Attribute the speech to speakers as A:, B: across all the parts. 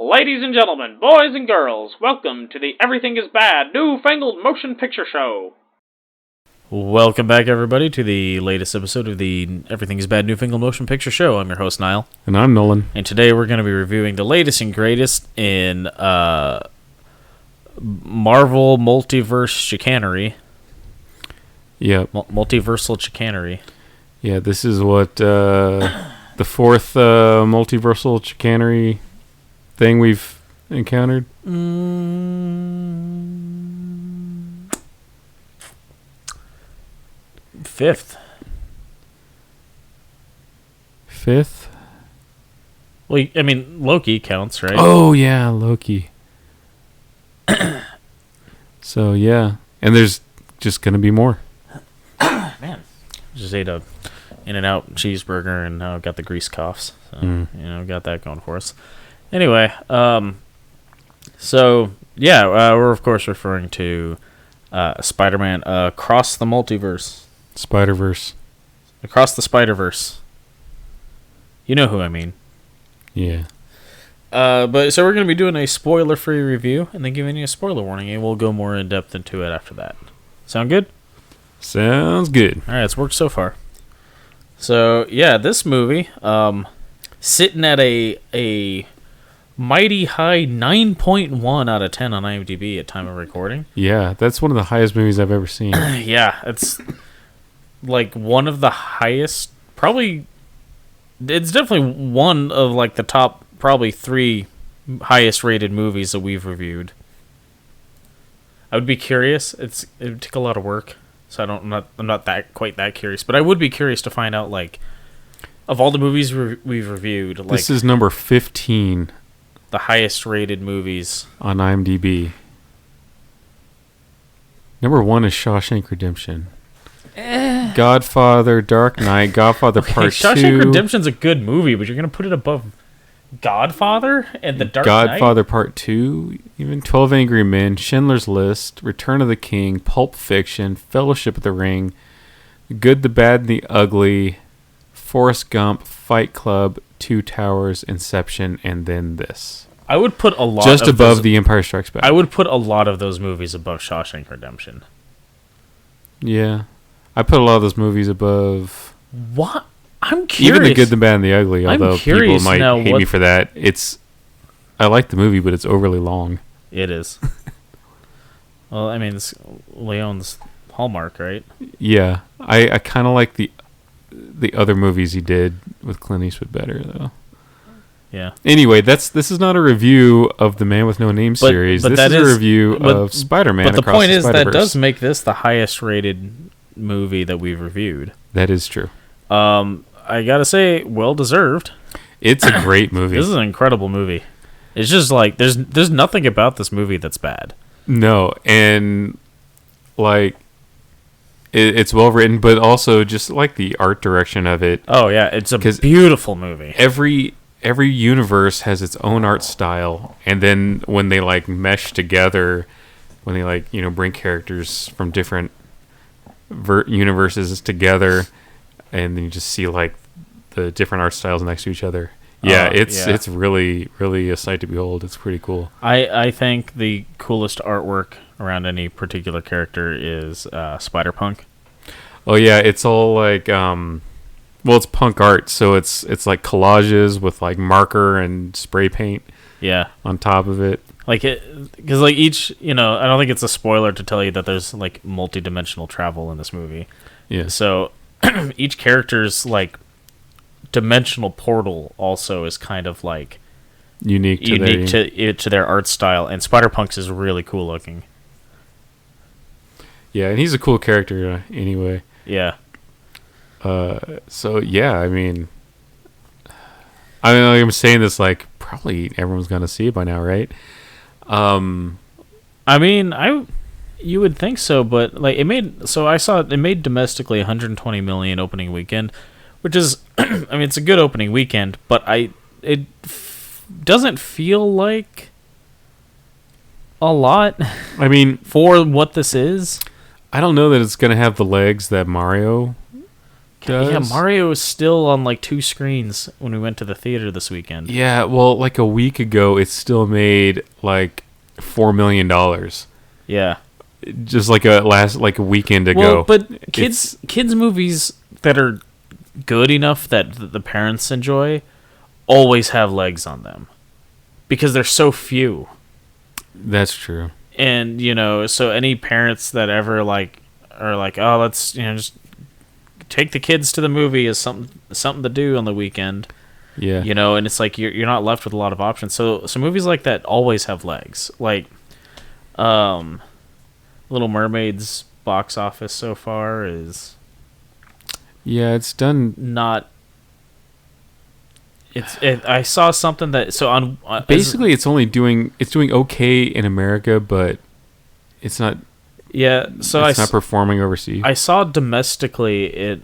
A: Ladies and gentlemen, boys and girls, welcome to the Everything is Bad New Fangled Motion Picture Show.
B: Welcome back, everybody, to the latest episode of the Everything is Bad New Fangled Motion Picture Show. I'm your host, Niall.
C: And I'm Nolan.
B: And today we're going to be reviewing the latest and greatest in Marvel Multiverse Chicanery.
C: Yeah.
B: Multiversal Chicanery.
C: Yeah, this is what the fourth multiversal chicanery thing we've encountered.
B: Fifth. Well, I mean, Loki counts, right?
C: Oh, yeah, Loki. So, yeah. And there's just going to be more.
B: Man. Just ate a In-N-Out cheeseburger and now got the grease coughs. So, got that going for us. Anyway, we're of course referring to Spider-Man Across the Multiverse.
C: Spider-Verse.
B: Across the Spider-Verse. You know who I mean.
C: Yeah.
B: So we're going to be doing a spoiler-free review and then giving you a spoiler warning, and we'll go more in-depth into it after that. Sound good?
C: Sounds good.
B: All right, it's worked so far. So, yeah, this movie, sitting at a mighty high 9.1 out of 10 on IMDb at time of recording.
C: Yeah, that's one of the highest movies I've ever seen.
B: Yeah, it's like one of the highest, probably, it's definitely one of like the top probably 3 highest rated movies that we've reviewed. I would be curious. It would take a lot of work, so I'm not quite that curious, but I would be curious to find out, like, of all the movies we've reviewed, like,
C: this is number 15
B: the highest rated movies
C: on IMDb. Number 1 is Shawshank Redemption. Godfather, Dark Knight, Godfather Part 2.
B: Shawshank Redemption's a good movie, but you're going to put it above Godfather and The Dark Knight?
C: Godfather Part 2, even 12 Angry Men, Schindler's List, Return of the King, Pulp Fiction, Fellowship of the Ring, Good, the Bad, and the Ugly, Forrest Gump, Fight Club, Two Towers, Inception, and then this.
B: I would put a lot
C: just
B: of
C: above
B: those,
C: The Empire Strikes Back.
B: I would put a lot of those movies above Shawshank Redemption.
C: Yeah. I put a lot of those movies above...
B: What? I'm curious.
C: Even The Good, the Bad, and the Ugly, although people might hate me for that. I like the movie, but it's overly long.
B: It is. Well, I mean, it's Leone's Hallmark, right?
C: Yeah. I kind of like the other movies he did with Clint Eastwood better, though.
B: Yeah.
C: Anyway, this is not a review of the Man with No Name series. This is a review of Spider-Man Across the Spider-Verse.
B: But the point is that does make this the highest rated movie that we've reviewed.
C: That is true.
B: I gotta say, well deserved.
C: It's a great movie.
B: This is an incredible movie. It's just like there's nothing about this movie that's bad.
C: No, and like it's well written, but also just like the art direction of it.
B: Oh yeah, it's a beautiful movie.
C: Every universe has its own art style, and then when they like mesh together, when they like bring characters from different universes together, and then you just see like the different art styles next to each other. Yeah, it's really, really a sight to behold. It's pretty cool.
B: I think the coolest artwork around any particular character is Spider-Punk.
C: Oh yeah, it's all like it's punk art, so it's like collages with like marker and spray paint.
B: Yeah,
C: on top of it.
B: Like because like each I don't think it's a spoiler to tell you that there's like multi-dimensional travel in this movie.
C: Yeah.
B: So each character's like dimensional portal also is kind of like unique to their art style, and Spider-Punk's is really cool looking.
C: Yeah, and he's a cool character anyway.
B: Yeah.
C: So yeah, I mean, I'm saying this like probably everyone's gonna see it by now, right?
B: I mean, you would think so, but like I saw it made domestically 120 million opening weekend, which is, I mean, it's a good opening weekend, but it doesn't feel like a lot.
C: I mean,
B: for what this is,
C: I don't know that it's gonna have the legs that Mario does.
B: Yeah, Mario is still on like 2 screens when we went to the theater this weekend.
C: Yeah, well, like a week ago, it still made like $4 million.
B: Yeah.
C: Just like a weekend ago.
B: Well, but kids movies that are good enough that the parents enjoy always have legs on them because they're so few.
C: That's true.
B: And so any parents that ever are like, oh, let's just take the kids to the movie is something to do on the weekend.
C: Yeah.
B: And it's like you're not left with a lot of options. So movies like that always have legs. Like Little Mermaid's box office so far is
C: it's done
B: not. I saw something that on
C: basically it's doing okay in America, but it's not.
B: Yeah, so
C: it's not performing overseas.
B: I saw domestically it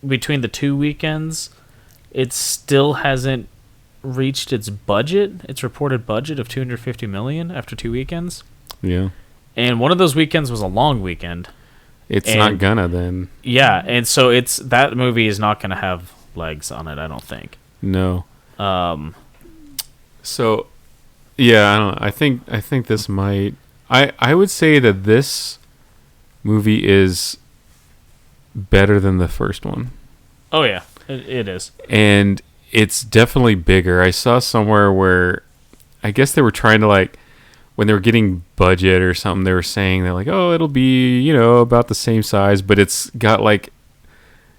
B: between the 2 weekends, it still hasn't reached its reported budget of $250 million after 2 weekends.
C: Yeah.
B: And one of those weekends was a long weekend.
C: It's not gonna then.
B: Yeah, and so that movie is not gonna have legs on it, I don't think.
C: No. So yeah, I don't know. I think this might I would say that this movie is better than the first one.
B: Oh yeah, it is.
C: And it's definitely bigger. I saw somewhere where I guess they were trying to when they were getting budget or something, they were saying they're like, oh, it'll be, about the same size, but it's got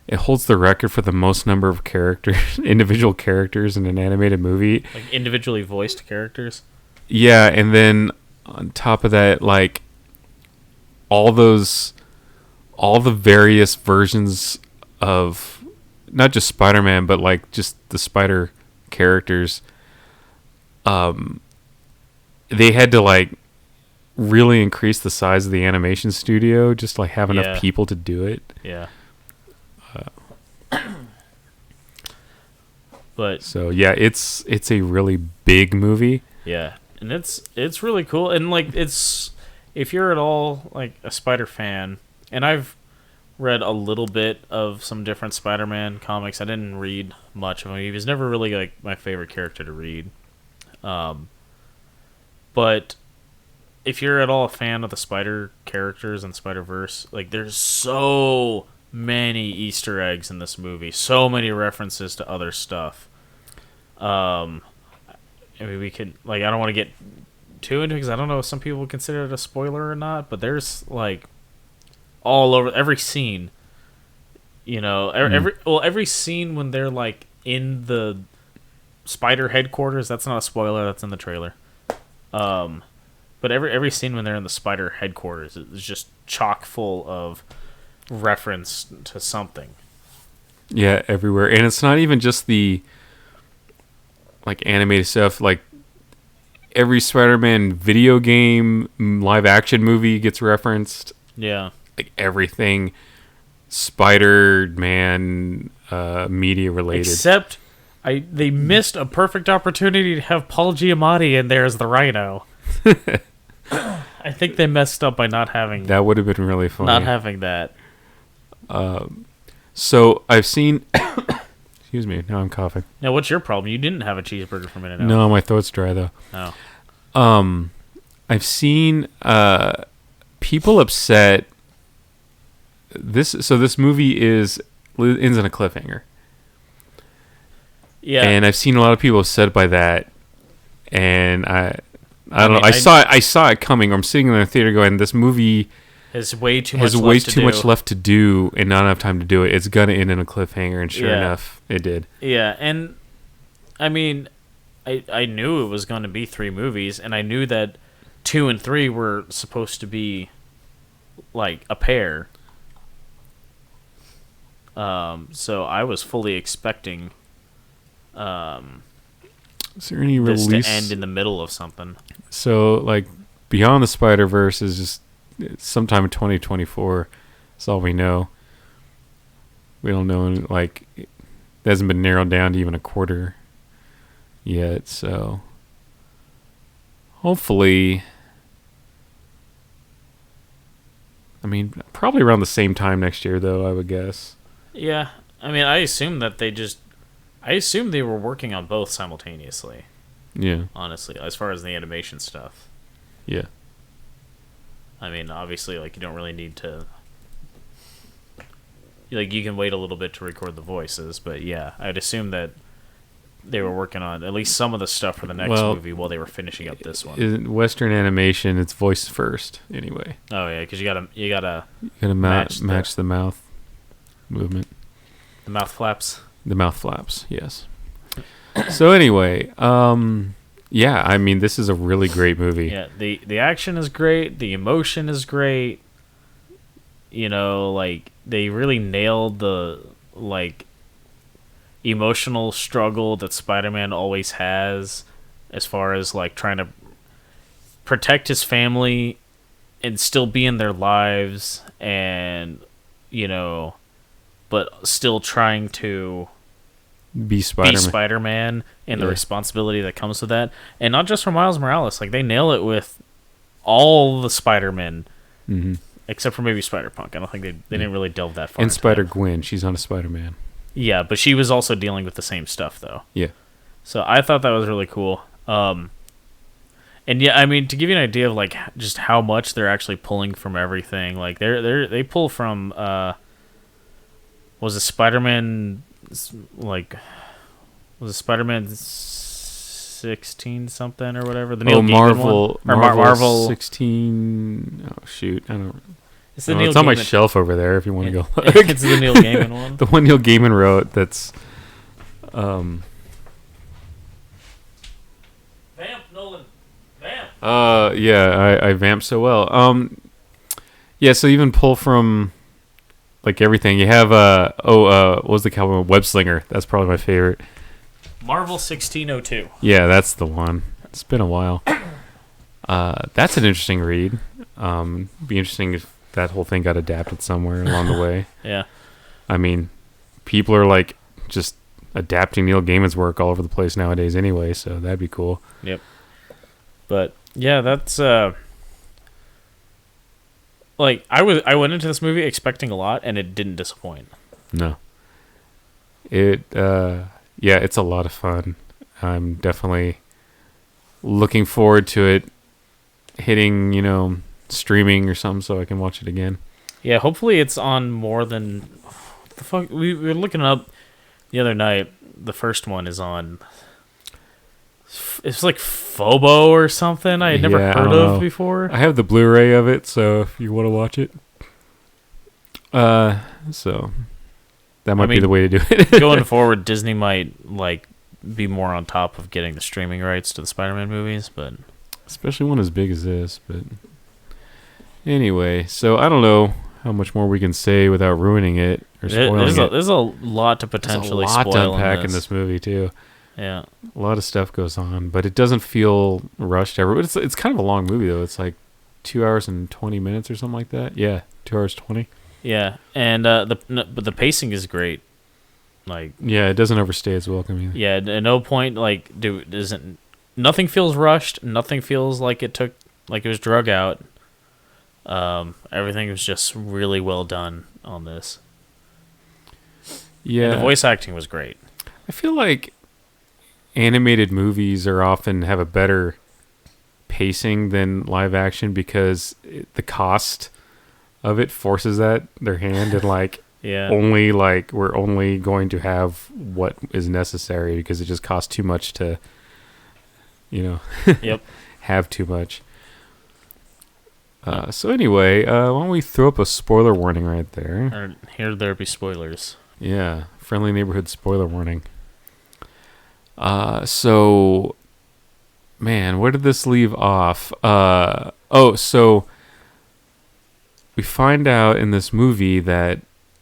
C: it holds the record for the most number of individual characters in an animated movie.
B: Like individually voiced characters?
C: Yeah, and then on top of that, all the various versions of not just Spider-Man, but just the Spider characters, they had to really increase the size of the animation studio just to have enough people to do it.
B: Yeah. But
C: so yeah, it's a really big movie.
B: Yeah, and it's really cool, and it's if you're at all a Spider fan, and I've read a little bit of some different Spider-Man comics. I didn't read much of him. He was never really my favorite character to read. But if you're at all a fan of the Spider characters and Spider-Verse, there's so many Easter eggs in this movie, so many references to other stuff. I mean, we could I don't want to get too into it because I don't know if some people would consider it a spoiler or not, but there's all over every scene, every scene when they're in the Spider headquarters. That's not a spoiler, that's in the trailer. But every scene when they're in the Spider headquarters is just chock full of reference to something.
C: Yeah, everywhere. And it's not even just the animated stuff. Every Spider-Man video game, live action movie gets referenced.
B: Yeah.
C: Everything Spider-Man media related.
B: Except they missed a perfect opportunity to have Paul Giamatti in there as the Rhino. I think they messed up by not having
C: that. Would have been really funny.
B: Not having that.
C: So I've seen. Excuse me. Now I'm coughing.
B: Now, what's your problem? You didn't have a cheeseburger for a minute.
C: No, my throat's dry though.
B: Oh.
C: I've seen people upset. This movie ends in a cliffhanger.
B: Yeah.
C: And I've seen a lot of people upset by that, and I don't know. I saw it coming. I'm sitting in the theater going, "This movie
B: has way too
C: much left to do, and not enough time to do it. It's gonna end in a cliffhanger." And sure enough, it did.
B: Yeah, and I mean, I knew it was going to be 3 movies, and I knew that 2 and 3 were supposed to be a pair. So I was fully expecting.
C: Is there any release
B: this to end in the middle of something?
C: So, Beyond the Spider-Verse is just sometime in 2024. That's all we know. We don't know, it hasn't been narrowed down to even a quarter yet, so hopefully I mean, probably around the same time next year, though, I would guess.
B: Yeah, I mean, I assume they were working on both simultaneously.
C: Yeah.
B: Honestly, as far as the animation stuff.
C: Yeah.
B: I mean, obviously, like, you don't really need to... Like, you can wait a little bit to record the voices, but yeah, I'd assume that they were working on at least some of the stuff for the next movie while they were finishing up this one.
C: In Western animation, it's voice first, anyway.
B: Oh, yeah, because you gotta
C: match the mouth movement.
B: The mouth flaps.
C: The mouth flaps, yes. So anyway, yeah, I mean, this is a really great movie.
B: Yeah, the action is great. The emotion is great. You know, like, they really nailed the, like, emotional struggle that Spider-Man always has as far as, like, trying to protect his family and still be in their lives and, you know, but still trying to
C: be
B: Spider-Man and the responsibility that comes with that. And not just for Miles Morales. Like, they nail it with all the Spider-Men, except for maybe Spider-Punk. I don't think they didn't really delve that far.
C: And Spider-Gwen. She's on a Spider-Man.
B: Yeah, but she was also dealing with the same stuff, though.
C: Yeah.
B: So I thought that was really cool. And yeah, I mean, to give you an idea of, like, just how much they're actually pulling from everything, like, they pull from, was it Spider-Man... Like, was it Spider-Man 16 something or whatever? The Neil Gaiman one? Or Marvel
C: 16. Oh shoot, I don't.
B: It's
C: on my shelf over there. If you want to go, look.
B: It's the Neil Gaiman one.
C: The one Neil Gaiman wrote. That's.
B: Vamp, Nolan. Vamp.
C: Yeah, I vamp so well. Yeah, so even pull from. Like everything, you have what was the cowboy Web Slinger? That's probably my favorite.
B: Marvel 1602.
C: Yeah, that's the one. It's been a while. That's an interesting read. Be interesting if that whole thing got adapted somewhere along the way.
B: Yeah.
C: I mean, people are like just adapting Neil Gaiman's work all over the place nowadays anyway, so that'd be cool.
B: Yep. But yeah, that's like, I went into this movie expecting a lot, and it didn't disappoint.
C: No. It's a lot of fun. I'm definitely looking forward to it hitting, streaming or something so I can watch it again.
B: Yeah, hopefully it's on more than... What the fuck? We were looking up the other night. The first one is on... It's like Phobo or something I had never heard of before.
C: I have the Blu-ray of it, so if you want to watch it. So that might be the way to do it.
B: Going forward, Disney might like be more on top of getting the streaming rights to the Spider-Man movies, but
C: especially one as big as this. But anyway, so I don't know how much more we can say without ruining it or spoiling it.
B: There's a lot to potentially spoil.
C: There's a lot to unpack in this movie too.
B: Yeah,
C: a lot of stuff goes on, but it doesn't feel rushed ever. But it's kind of a long movie though. It's like 2 hours and 20 minutes or something like that. Yeah, 2 hours 20.
B: Yeah, and but the pacing is great. Like,
C: yeah, it doesn't overstay its welcome either.
B: Yeah, at no point nothing feels rushed. Nothing feels like it was drug out. Everything was just really well done on this.
C: Yeah,
B: and the voice acting was great.
C: I feel like animated movies often have a better pacing than live action because the cost of it forces their hand and only we're only going to have what is necessary because it just costs too much to
B: yep.
C: have too much. So anyway, why don't we throw up a spoiler warning right there?
B: Or here there be spoilers.
C: Yeah, friendly neighborhood spoiler warning. So, man, where did this leave off? So we find out in this movie that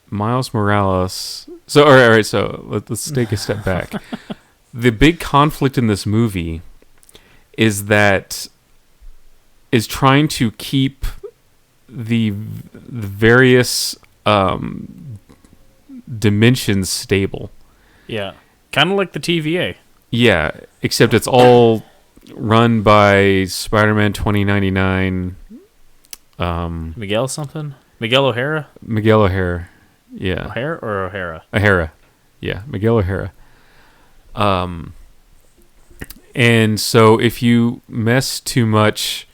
C: Miles Morales... So, all right, so let's take a step back. The big conflict in this movie is trying to keep the various dimensions stable.
B: Yeah. Kind of like the TVA.
C: Yeah, except it's all run by Spider-Man 2099.
B: Miguel something? Miguel O'Hara?
C: Miguel O'Hara. Yeah.
B: O'Hara or O'Hara?
C: O'Hara. Yeah, Miguel O'Hara. And so if you mess too much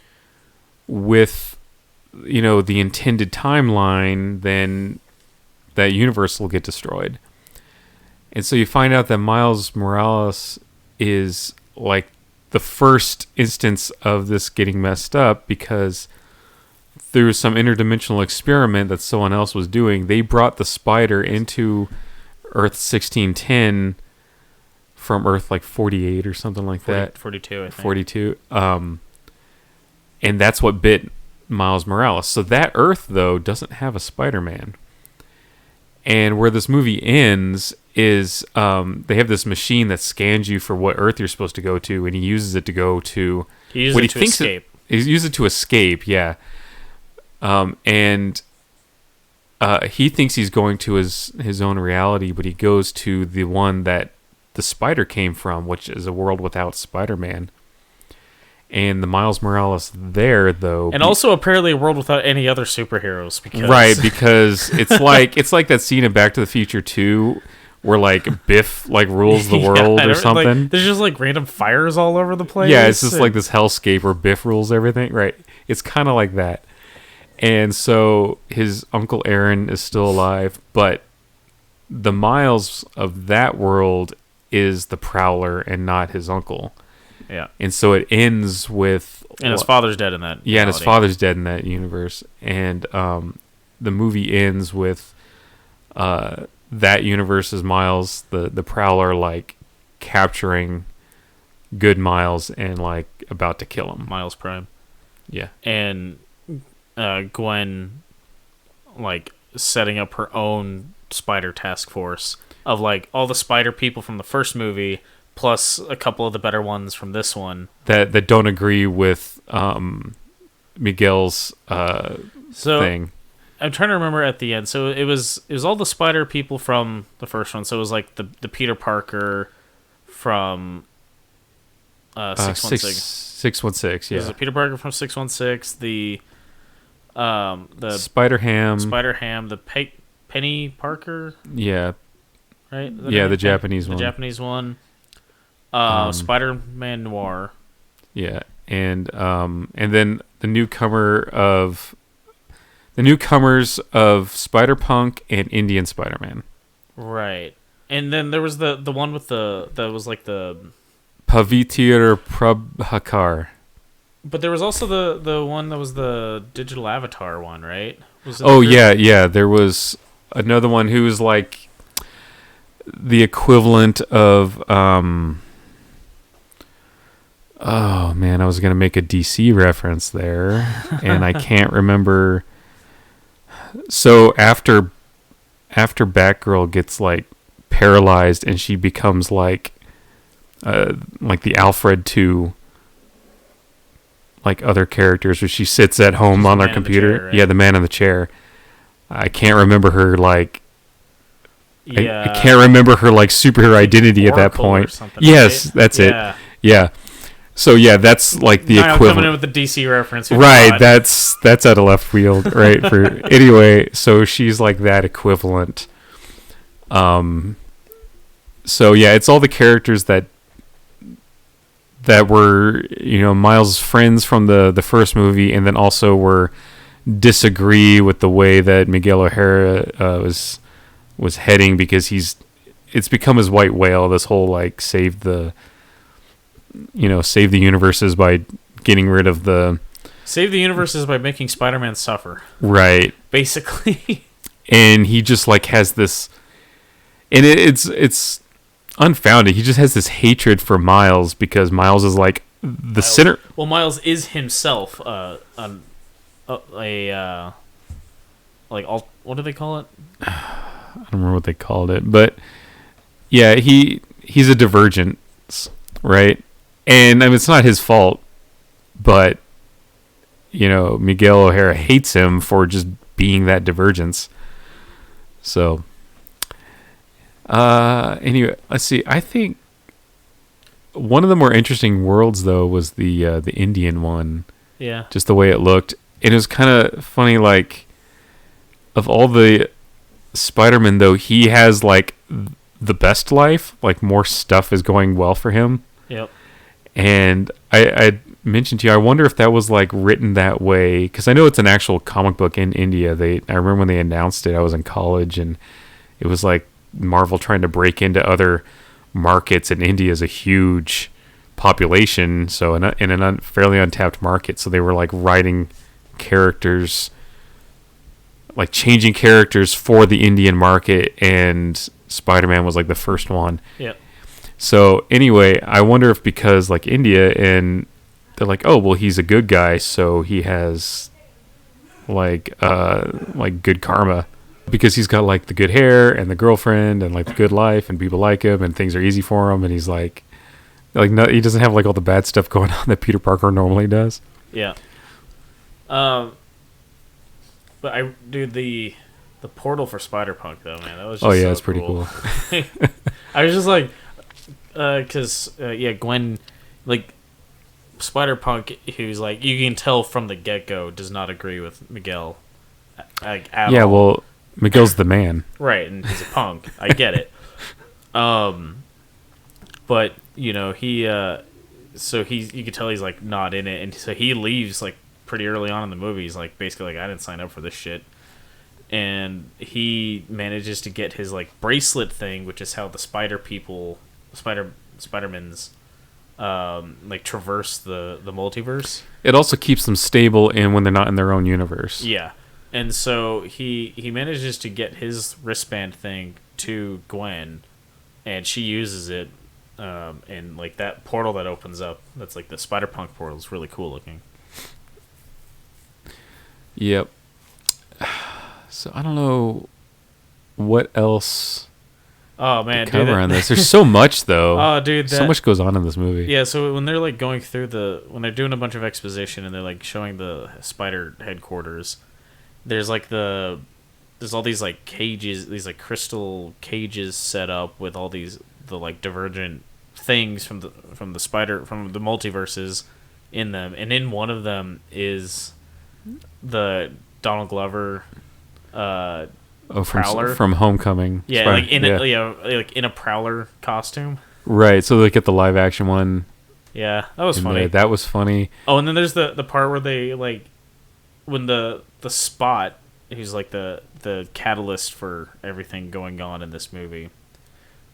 C: with, the intended timeline, then that universe will get destroyed. And so you find out that Miles Morales is like the first instance of this getting messed up, because through some interdimensional experiment that someone else was doing, they brought the spider into Earth 1610 from Earth like 48 or something like that.
B: 42, I think.
C: 42. And that's what bit Miles Morales. So that Earth, though, doesn't have a Spider-Man. And where this movie ends is they have this machine that scans you for what Earth you're supposed to go to, and he uses it to go to...
B: He uses it to escape.
C: He uses it to escape, yeah. And he thinks he's going to his own reality, but he goes to the one that the spider came from, which is a world without Spider-Man. And the Miles Morales there, though,
B: and also apparently a world without any other superheroes.
C: Because it's like that scene in Back to the Future 2 where like Biff like rules the world or something.
B: There's just like random fires all over the place.
C: Yeah, it's just like this hellscape where Biff rules everything. Right? It's kind of like that. And so his Uncle Aaron is still alive, but the Miles of that world is the Prowler and not his uncle.
B: Yeah.
C: And so it ends with...
B: And his father's dead in that
C: Yeah, and his father's dead in that universe. And the movie ends with that universe's Miles, the Prowler, like, capturing good Miles and, like, about to kill him.
B: Miles Prime.
C: Yeah.
B: And Gwen, like, setting up her own spider task force of, like, all the spider people from the first movie... plus a couple of the better ones from this one
C: that don't agree with Miguel's thing.
B: I'm trying to remember at the end. So it was all the spider people from the first one. So it was like the Peter Parker from 616.
C: 616, yeah.
B: It was Peter Parker from 616. The
C: Spider-Ham,
B: the Penny Parker.
C: Yeah.
B: Right.
C: The Japanese one.
B: The Japanese one. Spider-Man Noir.
C: Yeah, and then the newcomers of Spider-Punk and Indian Spider-Man.
B: Right. And then there was the one with that was like the
C: Pavitir Prabhakar.
B: But there was also the one that was the digital avatar one, right?
C: Yeah, there was another one who was like the equivalent of oh man, I was gonna make a DC reference there, and I can't remember. So after Batgirl gets like paralyzed and she becomes like the Alfred to like other characters, where she sits at home on her computer.
B: Chair, right?
C: Yeah, the man in the chair. I can't remember her like.
B: Yeah.
C: I can't remember her like superhero identity at that point. Yes, right? That's it. Yeah. So yeah, that's like the equivalent.
B: Coming in with the DC reference,
C: right? That's out of left field, right? Anyway, so she's like that equivalent. So yeah, it's all the characters that were Miles' friends from the first movie, and then also were disagree with the way that Miguel O'Hara was heading, because it's become his white whale. This whole like save the universes by getting rid of the...
B: Save the universes by making Spider-Man suffer.
C: Right.
B: Basically.
C: And he just like has this... And it's unfounded. He just has this hatred for Miles, because Miles is like the center...
B: Well, Miles is himself what do they call it?
C: I don't remember what they called it, but yeah, he's a divergence, right? And I mean, it's not his fault, but Miguel O'Hara hates him for just being that divergence. So anyway, let's see. I think one of the more interesting worlds though was the Indian one.
B: Yeah.
C: Just the way it looked. And it was kind of funny, like of all the Spider-Man, though, he has like the best life. Like more stuff is going well for him.
B: Yep.
C: And I mentioned to you, I wonder if that was like written that way, because I know it's an actual comic book in India. I remember when they announced it, I was in college, and it was like Marvel trying to break into other markets, and India is a huge population, so in an fairly untapped market. So they were like writing characters, like changing characters for the Indian market, and Spider-Man was like the first one.
B: Yep.
C: So anyway, I wonder if because like India, and they're like, oh well, he's a good guy, so he has like good karma because he's got like the good hair and the girlfriend and like the good life and people like him and things are easy for him, and he's like no, he doesn't have like all the bad stuff going on that Peter Parker normally does.
B: Yeah. But the portal for Spider-Punk though, man, that was just
C: it's pretty cool.
B: I was just like, because Gwen, like Spider-Punk, who's like, you can tell from the get-go does not agree with Miguel, like at all.
C: Well, Miguel's the man,
B: right, and he's a punk. I get it. But you know so you can tell he's like not in it, and so he leaves like pretty early on in the movie. He's like basically like, I didn't sign up for this shit. And he manages to get his like bracelet thing, which is how the Spider-Mans like traverse the multiverse.
C: It also keeps them stable and when they're not in their own universe.
B: Yeah. And so he manages to get his wristband thing to Gwen, and she uses it, and like that portal that opens up, that's like the Spider-Punk portal, is really cool looking.
C: Yep. So I don't know what else
B: Oh man,
C: to cover on this. There's so much though.
B: Oh dude,
C: so much goes on in this movie.
B: Yeah, so when they're like going through when they're doing a bunch of exposition and they're like showing the spider headquarters, there's all these like cages, these like crystal cages set up with all the like divergent things from the multiverses in them, and in one of them is the Donald Glover Prowler
C: from Homecoming.
B: Yeah, like in a Prowler costume.
C: Right, so they get the live action one.
B: Yeah, that was funny.
C: That was funny.
B: Oh, and then there's the part where they like when the Spot, who's like the catalyst for everything going on in this movie.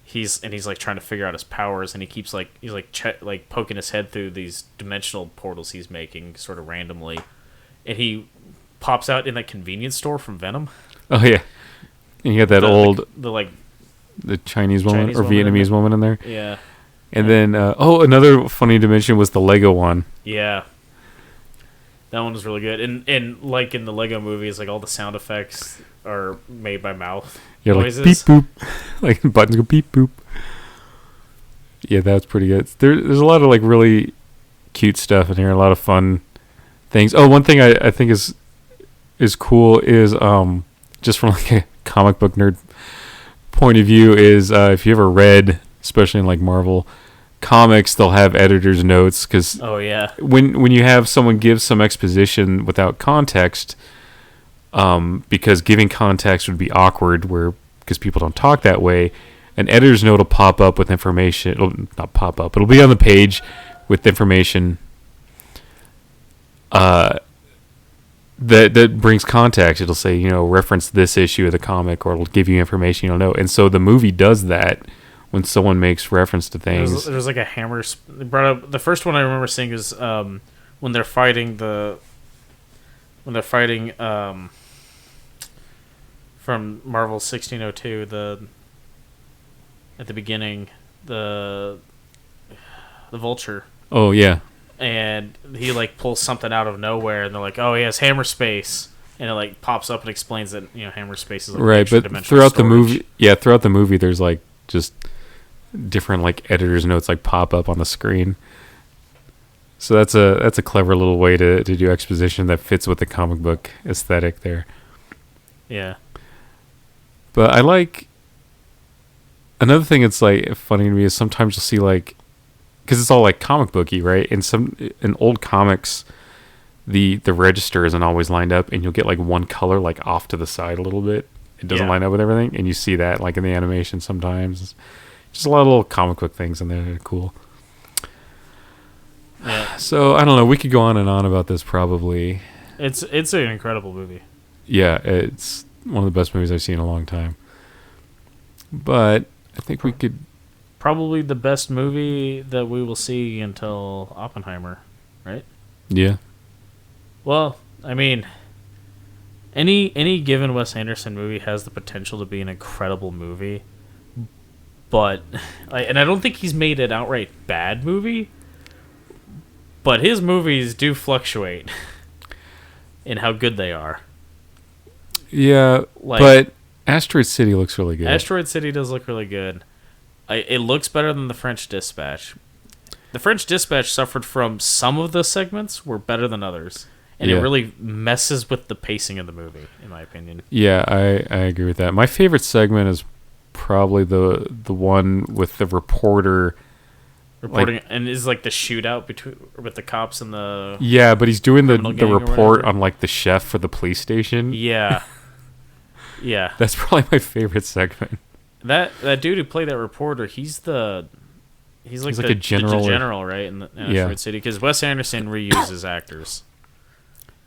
B: He's like trying to figure out his powers, and he's like poking his head through these dimensional portals he's making sort of randomly, and he pops out in that convenience store from Venom.
C: Oh yeah, and you got that the Chinese woman or Vietnamese woman in there.
B: Yeah,
C: and then another funny dimension was the Lego one.
B: Yeah, that one was really good, and like in the Lego movies, like all the sound effects are made by mouth noises.
C: Like beep boop, like buttons go beep boop. Yeah, that's pretty good. There's a lot of like really cute stuff in here, a lot of fun things. Oh, one thing I think is cool is just from like a comic book nerd point of view is if you ever read, especially in like Marvel comics, they'll have editor's notes because when you have someone give some exposition without context, because giving context would be awkward because people don't talk that way, an editor's note will pop up with information. It'll not pop up, it'll be on the page with information that brings context. It'll say, reference this issue of the comic, or it'll give you information you don't know. And so the movie does that when someone makes reference to things.
B: There's like a hammer. They brought up the first one I remember seeing is when they're fighting from Marvel 1602, at the beginning, the Vulture.
C: Oh yeah.
B: And he like pulls something out of nowhere, and they're like, "Oh, he has hammer space," and it like pops up and explains that hammer space is like
C: right. But throughout the movie, there's like just different like editor's notes like pop up on the screen. So that's a clever little way to do exposition that fits with the comic book aesthetic there. Yeah. But I like another thing that's like funny to me is sometimes you'll see like, because it's all like comic booky, right? In old comics, the register isn't always lined up, and you'll get like one color like off to the side a little bit. It doesn't line up with everything, and you see that like in the animation sometimes. It's just a lot of little comic book things in there that are cool.
B: Yeah.
C: So I don't know. We could go on and on about this probably.
B: It's an incredible movie.
C: Yeah, it's one of the best movies I've seen in a long time. But I think we could...
B: Probably the best movie that we will see until Oppenheimer, right?
C: Yeah.
B: Well, I mean, any given Wes Anderson movie has the potential to be an incredible movie, but and I don't think he's made an outright bad movie, but his movies do fluctuate in how good they are.
C: Yeah, but Asteroid City looks really good.
B: Asteroid City does look really good. It looks better than The French Dispatch. The French Dispatch suffered from some of the segments were better than others. And it really messes with the pacing of the movie, in my opinion.
C: Yeah, I agree with that. My favorite segment is probably the one with the reporter
B: reporting, and is like the shootout with the cops and the...
C: Yeah, but he's doing the report
B: whatever.
C: on like the chef for the police station.
B: Yeah. Yeah.
C: That's probably my favorite segment.
B: That dude who played that reporter, he's like
C: a general.
B: The general, right? In Asteroid City. Because Wes Anderson reuses actors.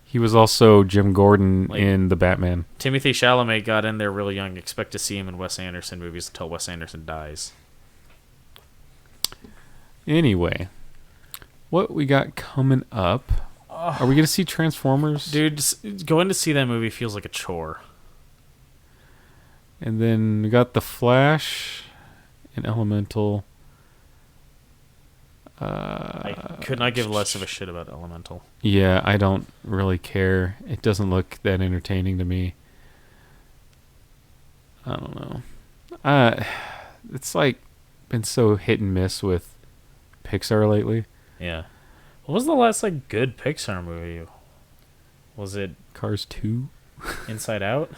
C: He was also Jim Gordon in The Batman.
B: Timothée Chalamet got in there really young. Expect to see him in Wes Anderson movies until Wes Anderson dies.
C: Anyway, what we got coming up? Are we going to see Transformers?
B: Dude, going to see that movie feels like a chore.
C: And then we got The Flash and Elemental.
B: I could not give less of a shit about Elemental.
C: Yeah, I don't really care. It doesn't look that entertaining to me. I don't know. It's like been so hit and miss with Pixar lately.
B: Yeah. What was the last good Pixar movie? Was it
C: Cars 2?
B: Inside Out?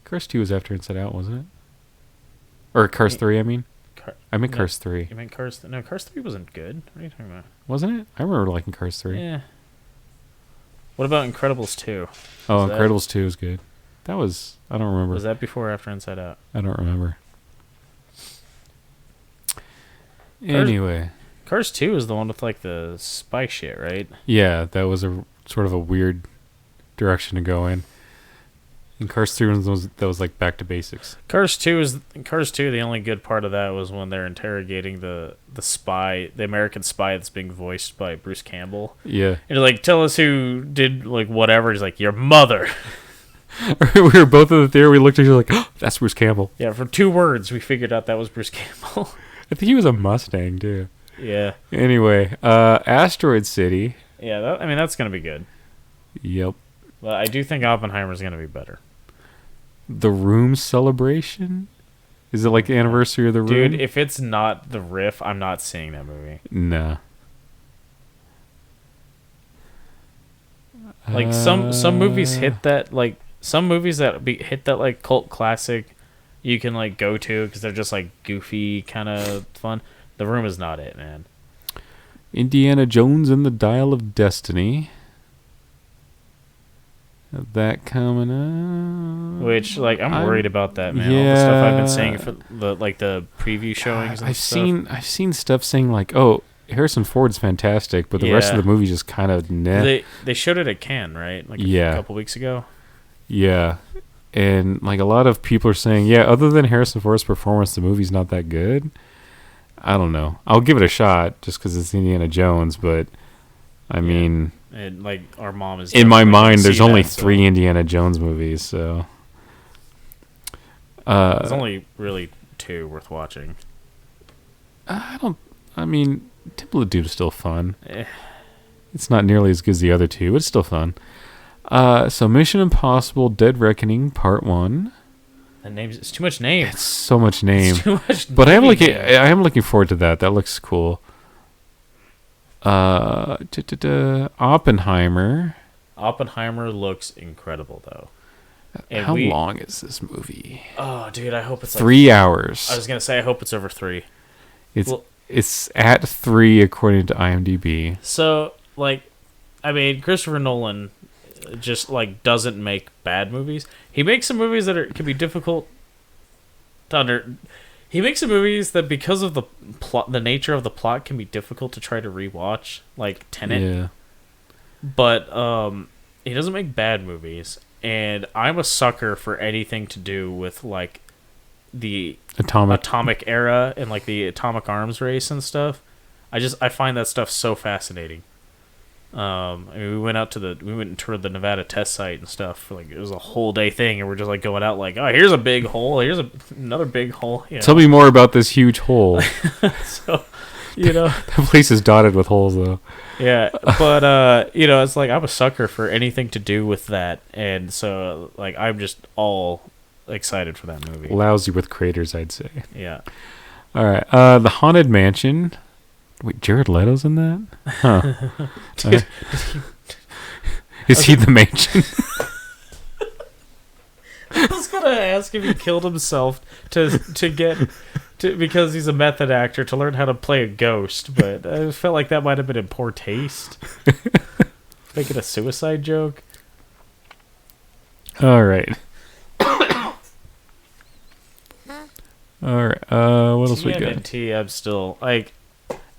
C: Cars 2 was after Inside Out, wasn't it? Or Cars 3, I mean. I meant Cars 3.
B: You meant Cars... No, Cars 3 wasn't good. What are you talking about?
C: Wasn't it? I remember liking Cars 3.
B: Yeah. What about Incredibles 2?
C: Oh, Incredibles 2 is good. That was... I don't remember.
B: Was that before or after Inside Out?
C: I don't remember. Anyway.
B: Cars 2 is the one with the spy shit, right?
C: Yeah, that was a sort of a weird direction to go in. And Cars 3 was back to basics.
B: Cars 2, the only good part of that was when they're interrogating the spy, the American spy that's being voiced by Bruce Campbell.
C: Yeah.
B: And they're like, tell us who did whatever. He's like, your mother.
C: We were both in the theater, we looked at each other like, oh, that's Bruce Campbell.
B: Yeah, for 2 words we figured out that was Bruce Campbell.
C: I think he was a Mustang too.
B: Yeah.
C: Anyway, Asteroid City.
B: Yeah, that's going to be good.
C: Yep.
B: But I do think Oppenheimer's going to be better.
C: The Room celebration? Is it like the anniversary of The Room?
B: Dude, if it's not The Riff, I'm not seeing that movie.
C: Nah.
B: Some movies hit that some movies that hit that cult classic you can go to because they're just goofy kind of fun. The Room is not it, man.
C: Indiana Jones and the Dial of Destiny. That coming up.
B: Which I'm worried about that, man. All the stuff I've been saying for the preview showings. And
C: I've seen stuff saying oh, Harrison Ford's fantastic, but the rest of the movie just kind of nah.
B: They showed it at Cannes, right? A couple weeks ago.
C: Yeah, and a lot of people are saying, other than Harrison Ford's performance, the movie's not that good. I don't know. I'll give it a shot just because it's Indiana Jones, but I mean.
B: And our mom is
C: in my mind. There's only 3 Indiana Jones movies, so
B: there's only really 2 worth watching.
C: I mean, Temple of Doom is still fun. It's not nearly as good as the other 2, but it's still fun. So Mission Impossible: Dead Reckoning Part 1.
B: That name's it's too much name.
C: It's so much name.
B: It's too much.
C: But I am looking forward to that. That looks cool. Oppenheimer.
B: Oppenheimer looks incredible, though. And
C: how long is this movie?
B: Oh, dude, I hope it's
C: 3 hours.
B: I was gonna say I hope it's over 3.
C: It's at 3 according to IMDb.
B: So I mean, Christopher Nolan just like doesn't make bad movies. He makes some movies that can be difficult to He makes some movies that, because of the plot, the nature of the plot, can be difficult to try to rewatch, like Tenet.
C: Yeah.
B: But he doesn't make bad movies, and I'm a sucker for anything to do with like the atomic era and like the atomic arms race and stuff. I find that stuff so fascinating. I mean, we went and toured the Nevada test site and stuff. For, like, it was a whole day thing, and we're just like going out like, oh, here's a big hole, here's another big hole. You know?
C: Tell me more about this huge hole.
B: So, you know,
C: the place is dotted with holes, though.
B: Yeah, but you know, it's like I'm a sucker for anything to do with that, and so like I'm just all excited for that movie.
C: Lousy with craters, I'd say.
B: Yeah.
C: All right, The Haunted Mansion. Wait, Jared Leto's in that? Huh.
B: Dude,
C: Is he the mansion?
B: I was gonna ask if he killed himself because he's a method actor to learn how to play a ghost, but I felt like that might have been in poor taste. Making a suicide joke.
C: All right. All right. What else we got?
B: TMNT, I'm still like.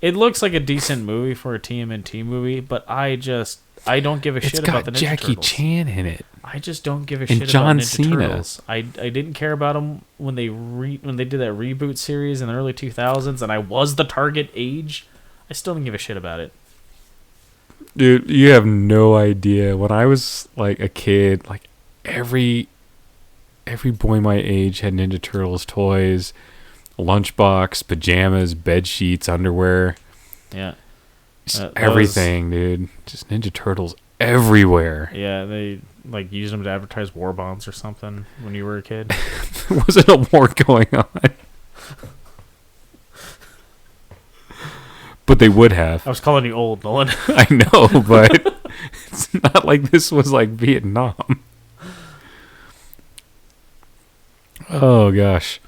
B: It looks like a decent movie for a TMNT movie, but I don't give a shit about the Ninja
C: Jackie
B: Turtles.
C: Chan in it.
B: I just don't give a
C: And
B: shit
C: John
B: about Ninja
C: Cena.
B: Turtles. I didn't care about them when they did that reboot series in the early 2000s, and I was the target age. I still didn't give a shit about it.
C: Dude, you have no idea. When I was like a kid, like every boy my age had Ninja Turtles toys, lunchbox, pajamas, bed sheets, underwear.
B: Yeah.
C: Just everything, dude. Just Ninja Turtles everywhere.
B: Yeah, they like used them to advertise war bonds or something when you were a kid.
C: There wasn't a war going on. But they would have.
B: I was calling you old, Nolan.
C: I know, but it's not like this was like Vietnam. Oh gosh.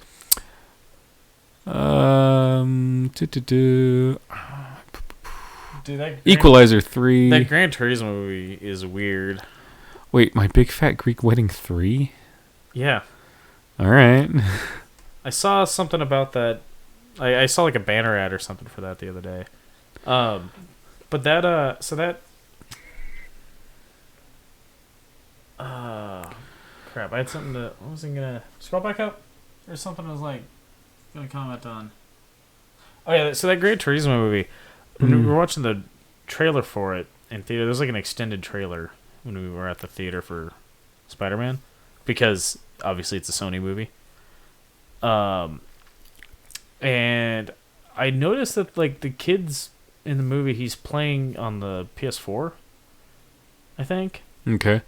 B: Dude,
C: Equalizer 3.
B: That Gran Turismo movie is weird.
C: Wait, My Big Fat Greek Wedding 3?
B: Yeah.
C: All right.
B: I saw something about that. I saw like a banner ad or something for that the other day. But that crap, I had something to, what was I gonna scroll back up? There's something I was like gonna comment on. Oh yeah, so that Gran Turismo movie, when we were watching the trailer for it in theater, there's like an extended trailer when we were at the theater for Spider-Man, because obviously it's a Sony movie. And I noticed that like the kids in the movie, he's playing on the PS4, I think.
C: Okay.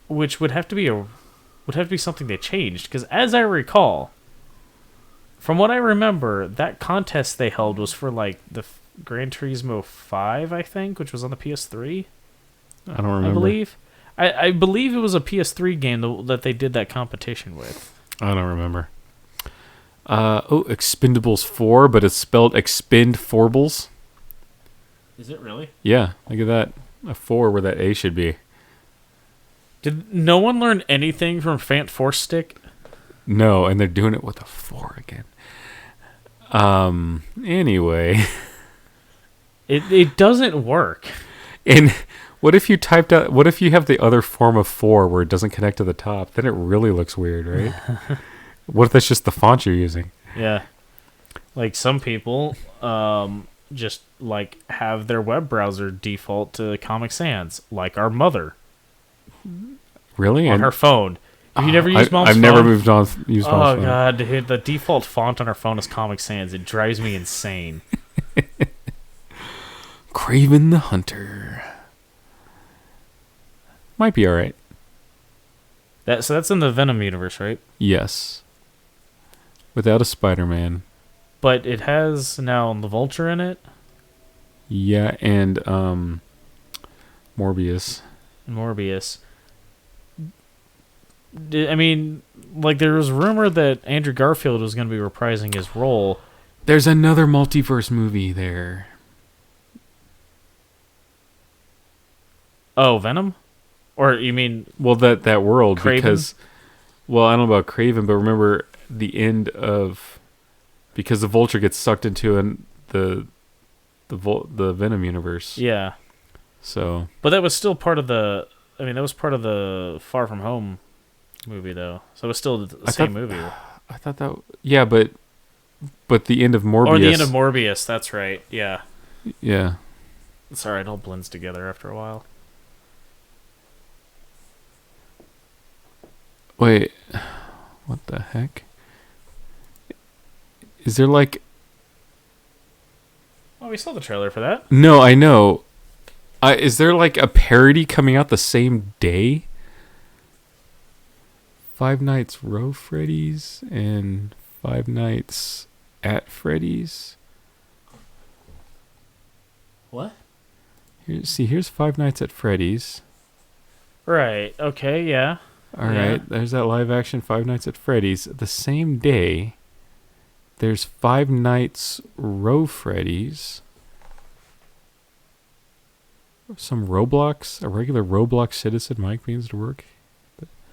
B: Which would have to be something they changed, because as I recall, from what I remember, that contest they held was for like the Gran Turismo 5, I think, which was on the PS3.
C: I don't remember.
B: I believe it was a PS3 game that they did that competition with.
C: I don't remember. Expendables 4, but it's spelled Expend Forbles.
B: Is it really?
C: Yeah, look at that. A 4 where that A should be.
B: Did no one learn anything from Fant Force Stick?
C: No, and they're doing it with a 4 again. Anyway.
B: It doesn't work.
C: And what if you have the other form of 4 where it doesn't connect to the top? Then it really looks weird, right? What if that's just the font you're using?
B: Yeah. Like some people just like have their web browser default to Comic Sans, like our mother.
C: Really?
B: On her phone. Have you never used Mom's phone?
C: I've never used Mom's phone.
B: Oh, God. Dude, the default font on her phone is Comic Sans. It drives me insane.
C: Kraven the Hunter. Might be alright.
B: So that's in the Venom universe, right?
C: Yes. Without a Spider-Man.
B: But it has now the Vulture in it?
C: Yeah, and Morbius.
B: I mean, like, there was rumor that Andrew Garfield was going to be reprising his role.
C: There's another multiverse movie there.
B: Oh, Venom? Or you mean
C: Well, that world
B: Kraven?
C: because, well, I don't know about Craven, but remember the end of because the Vulture gets sucked into the Venom universe.
B: yeah.
C: So
B: But that was still part of the that was part of the Far From Home movie though. So it was still the same movie.
C: I thought that yeah, but the end of Morbius.
B: Or the end of Morbius, that's right. Yeah.
C: Yeah.
B: It's alright, it all blends together after a while.
C: Wait, what the heck? Is there like...
B: Oh, we saw the trailer for that.
C: No, I know. Is there like a parody coming out the same day? Five Nights Row Freddy's and Five Nights at Freddy's.
B: What?
C: Here's Five Nights at Freddy's.
B: Right, okay, yeah.
C: All right, there's that live action Five Nights at Freddy's. The same day, there's Five Nights Row Freddy's. Some Roblox, a regular Roblox citizen Mike means to work.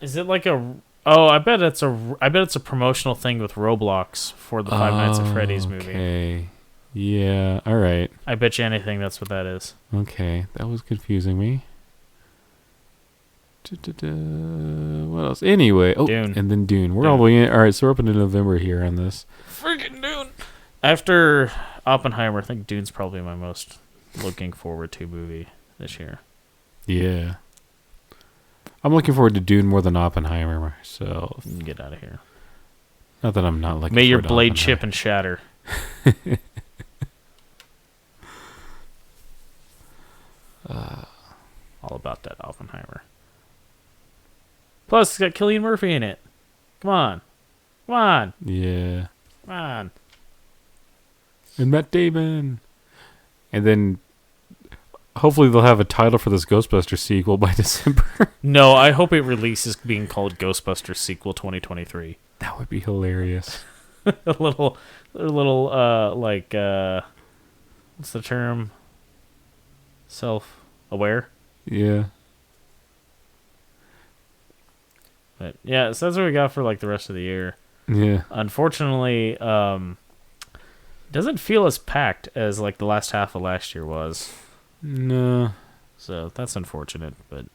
B: Is it like a... Oh, I bet it's a promotional thing with Roblox for the Five Nights at Freddy's movie.
C: Okay. Yeah, all right.
B: I bet you anything that's what that is.
C: Okay, that was confusing me. What else? Anyway,
B: Dune.
C: And then Dune. We're
B: Dune.
C: all the way in. All right, so we're up into November here on this.
B: Freaking Dune! After Oppenheimer, I think Dune's probably my most looking forward to movie this year.
C: Yeah. I'm looking forward to Dune more than Oppenheimer myself.
B: Get out of here.
C: Not that I'm not looking
B: May your
C: forward to
B: blade
C: Oppenheimer.
B: chip and shatter. All about that Oppenheimer. Plus, it's got Cillian Murphy in it. Come on. Come on.
C: Yeah.
B: Come on.
C: And Matt Damon. And then hopefully they'll have a title for this Ghostbusters sequel by December.
B: No, I hope it releases being called Ghostbusters Sequel 2023.
C: That would be hilarious.
B: a little, like, what's the term? Self-aware?
C: Yeah.
B: But yeah, so that's what we got for like the rest of the year.
C: Yeah.
B: Unfortunately, doesn't feel as packed as like the last half of last year was.
C: No.
B: So that's unfortunate, but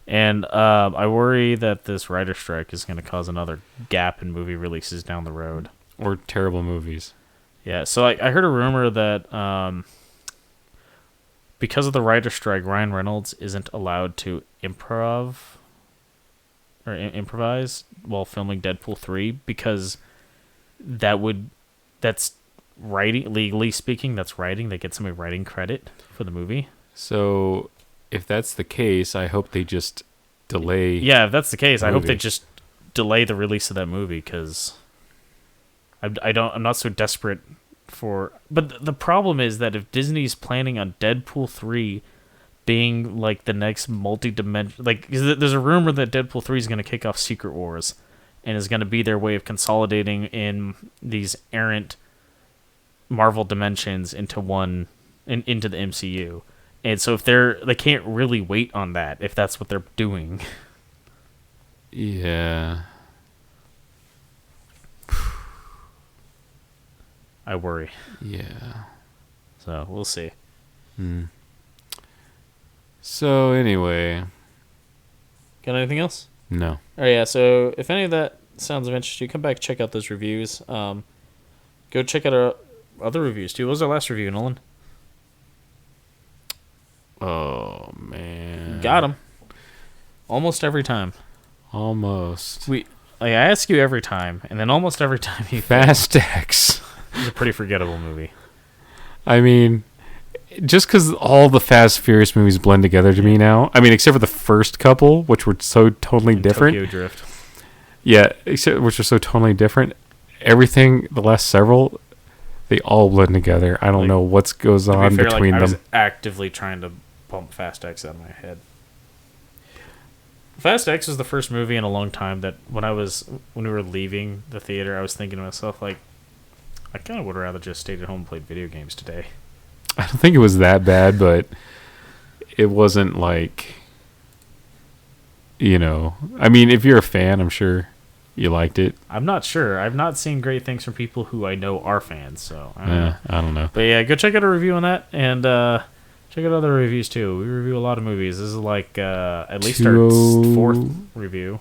B: I worry that this writer strike is going to cause another gap in movie releases down the road.
C: Or terrible movies.
B: Yeah, so I heard a rumor that because of the writer strike, Ryan Reynolds isn't allowed to improvise while filming Deadpool 3 because that's writing, legally speaking, that's writing. They get somebody writing credit for the movie.
C: So if that's the case, I hope they just delay.
B: Yeah, if that's the case, I hope they
C: movie.
B: just delay the release of that movie because I'm not so desperate for. But the problem is that if Disney's planning on Deadpool 3 being like the next multi-dimensional, like 'cause there's a rumor that Deadpool 3 is going to kick off Secret Wars and is going to be their way of consolidating in these errant Marvel dimensions into one into the MCU. And so if they can't really wait on that if that's what they're doing.
C: Yeah.
B: I worry.
C: Yeah.
B: So we'll see.
C: So anyway,
B: Got anything else?
C: no.
B: Oh yeah, so if any of that sounds of interest to you, come back, check out those reviews. Go check out our other reviews too. What was our last review, Nolan?
C: Oh man.
B: Got him. Almost every time.
C: Almost.
B: I ask you every time, and then almost every time you
C: Fast X.
B: It's a pretty forgettable movie.
C: I mean, just because all the Fast Furious movies blend together to me now. I mean, except for the first couple, which were so totally
B: And
C: different.
B: Tokyo Drift.
C: Yeah, which are so totally different. Everything, the last several, they all blend together. I don't know what goes on
B: To be fair,
C: between
B: I
C: them.
B: was actively trying to pump Fast X out of my head. Fast X was the first movie in a long time that when we were leaving the theater, I was thinking to myself, like, I kind of would rather just stayed at home and played video games today.
C: I don't think it was that bad, but it wasn't like, I mean, if you're a fan, I'm sure you liked it.
B: I'm not sure. I've not seen great things from people who I know are fans, so I don't know.
C: I don't know.
B: But yeah, go check out a review on that, and check out other reviews too. We review a lot of movies. This is like at least our 4th review.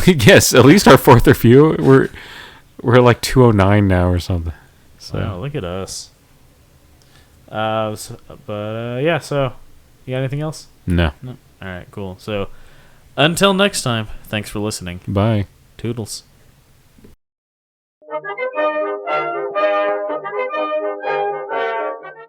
C: Yes, at least our 4th review. We're like 209 now or something. So
B: wow, look at us. Yeah. So, you got anything else?
C: No.
B: All right. Cool. So, until next time. Thanks for listening.
C: Bye.
B: Toodles.